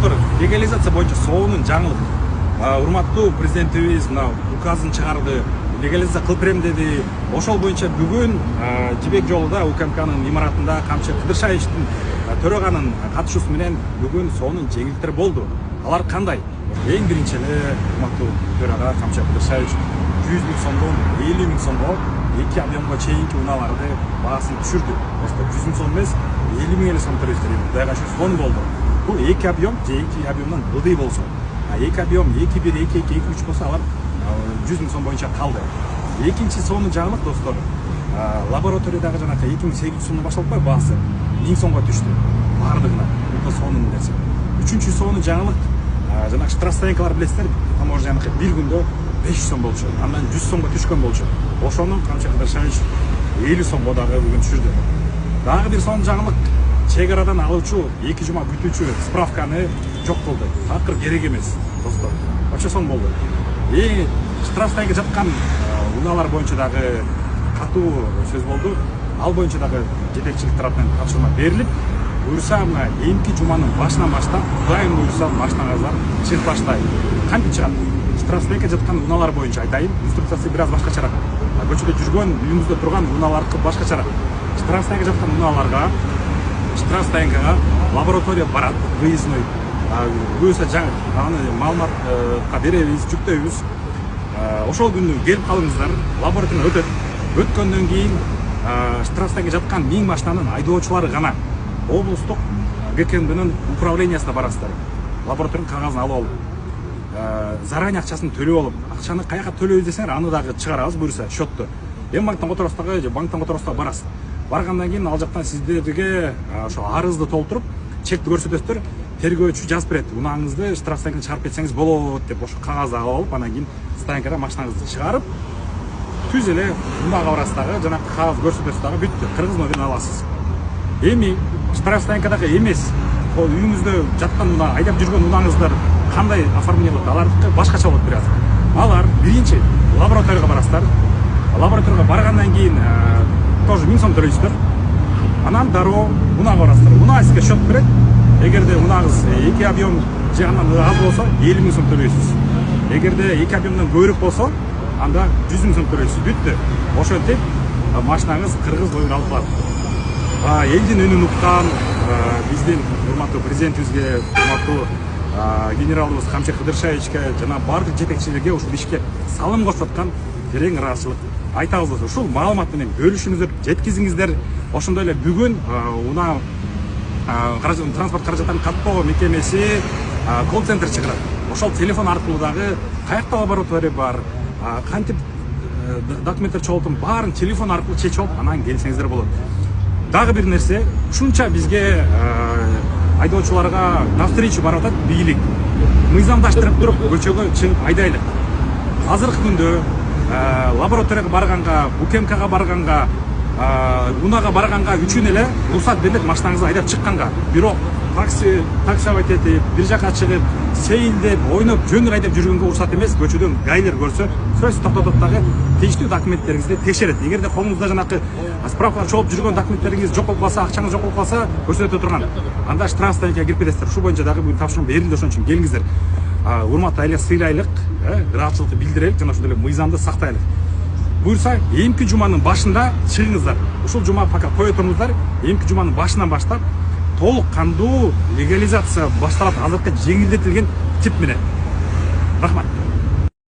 достор, легализация боюнча сонун жаңылык. Урматтуу президентибиз мына указын чыгарды, легализация кылып берем деди. Ошол боюнча бүгүн Жибек жолуда УКМКнын имаратында Камчы Кыдыршаевичтин төраганын катышуусу менен бүгүн сонун жеңилдиктер болду. Алар кандай? Эң биринчи эле урматтуу төрага Камчы Кыдыршаевич 100 000 сомдон 50 000 сомго эки объемго чейинки унааларды баасын түшүрдү. Достор, 100 000 сом эмес, 50 000 сом төлөйсүздөр. Кудайга шүгүр сонун болду. Бул эки объем же эки объемдон ылдый болсо. Эки объем 2-1, 2-2, 2-3 болсо алар 100 000 сом боюнча калды. Экинчи сонун жаңылык достор, лабораториядагы жанакы 2800 сомдон башталып баасы 1000 сомго түштү. Бардыгына. Бул сонун нерсе. Үчүнчү сонун жаңылык, жанакы штрафстоянкалар билесиздер, таможня бир күндө 500 сом болчу. Андан 100 сомго түшкөн болчу. Ошону Камчы Кыдыршаевич 50 сомго дагы бүгүн түшүрдү. Дагы бир сонун жаңылык, чек арадан алуучу 2 жума күтүүчү справканы жок кылды. Такыр керек эмес, достор. Вообще сонун болду. Штрафстоянка жаткан унаалар боюнча дагы катуу сөз болду. Ал боюнча дагы жетекчилик тараптан тапшырма берилип, буюрса мына эмки жуманын башынан баштап, Кудайым буюрса машинаңыздар чыгып баштайт. Кантип чыгат? Штрафстоянка жаткан унаалар боюнча айтайын, инструкциясы бир аз башкачараак. Көчөдө жүргөн, үйүңүздө турган унаалардыкы башкачараак. Штрафстоянка жаткан унааларга штрафстоянкага лаборатория барат, выездной. Буюрса аны маалыматка беребиз, жүктөйбүз. Ошол күнү келип калыңыздар, лабораториядан өтөт. Өткөндөн кийин штрафстоянка жаткан 1000 машинанын айдоочулары гана облустук ГКМБнын управлениясына барасыздар. Лабораториянын кагазын алып алып, заранее акчасын төлөп алып, акчаны каяка төлөйбүз десеңер, аны дагы чыгарабыз буюрса счетту. Банктан которосуна же банктан которосуна барасыз. Баргандан кийин ал жактан сиздерге ошо арызды толтуруп, чекти көрсөтөсүздөр. Тергөөчү жазып берет. Унаңызды штрафстоянкадан чыгарып кетсеңиз болот деп ошо кагазды алып алып, анан кийин стоянкадан машинаңызды чыгарып, түз эле унага барасыздагы жанакы кагаз көрсөтөсүз дагы бүттү. Кыргыз номерин аласыз. Эми штрафстоянкадагы эмес, ол үйүңүздө жаткан уна, айдап жүргөн унаңыздар кандай оформление болот? Алардыкы башкача болот бир аз. Алар биринчи лабораторияга барасыздар. Лабораторияга баргандан кийин тоже 1000 сом төлөйсүздөр. Анан дароо унага барасыздар. Унаа сизге счет берет. Эгерде унагыз эки объем же андан аз болсо 50 000 сом төлөйсүз. Эгерде эки объемдон көбүрөөк болсо, анда 100 000 сом төлөйсүз. Бүттү. Ошентип машинаңыз кыргыз номерин алып калат. Элдин үнүн уккан биздин урматтуу президентибизге, урматтуу генералыбыз Камчы Кыдыршаевичке жана бардык жетекчилерге ушул ишке салым кошуп аткан терең ыраазычылык айтабыз достор. Ушул маалымат менен бөлүшүңүздөр, жеткизиңиздер. Ошондой эле бүгүн унаа транспорт каражаттарын каттоо мекемеси колл-центр чыгарат. Ошол телефон аркылуу дагы каякта лаборатория бар, кантип документтер чогултум, баарын телефон аркылуу чечип алып, анан келсеңиздер болот. Дагы бир нерсе, ушунча бизге айдоочуларга навстречу барып атат бийлик. Мыйзамдаштырып туруп көчөгө чыгып айдайлык. Азыркы күндө лабораторияга барганга, УКМКга барганга, унага барганга үчүн эле уруксат берилет машинаңызды айдап чыкканга. Бирок таксовать этип, бир жака чыгып, сейилдеп, ойноп, жөнүр айдап жүргөнгө уруксат эмес. Көчөдөн гайлер көрсө, сөзсүз токтотуп дагы тийиштүү документтериңизди текшерет. Эгерде колуңузда жанакы справкалар чогулуп жүргөн документтериңиз жок болуп калса, акчаңыз жок болуп калса, көрсөтө турган. Анда штрафстоянкага кирип кетесиздер. Ушул боюнча дагы бүгүн тапшырма берилди, ошон үчүн келиңиздер. Урматты айла сыйлайлык, ыраазычылыкты билдирелик жана ошондой эле мыйзамды сактайлык. Буюрса, эмки жуманын башында чыгыңыздар. Ушул жума пока кое туруңуздар. Эмки жуманын башынан баштап толук кандуу легализация башталат, азыркы жеңилдетилген тип менен. Рахмат.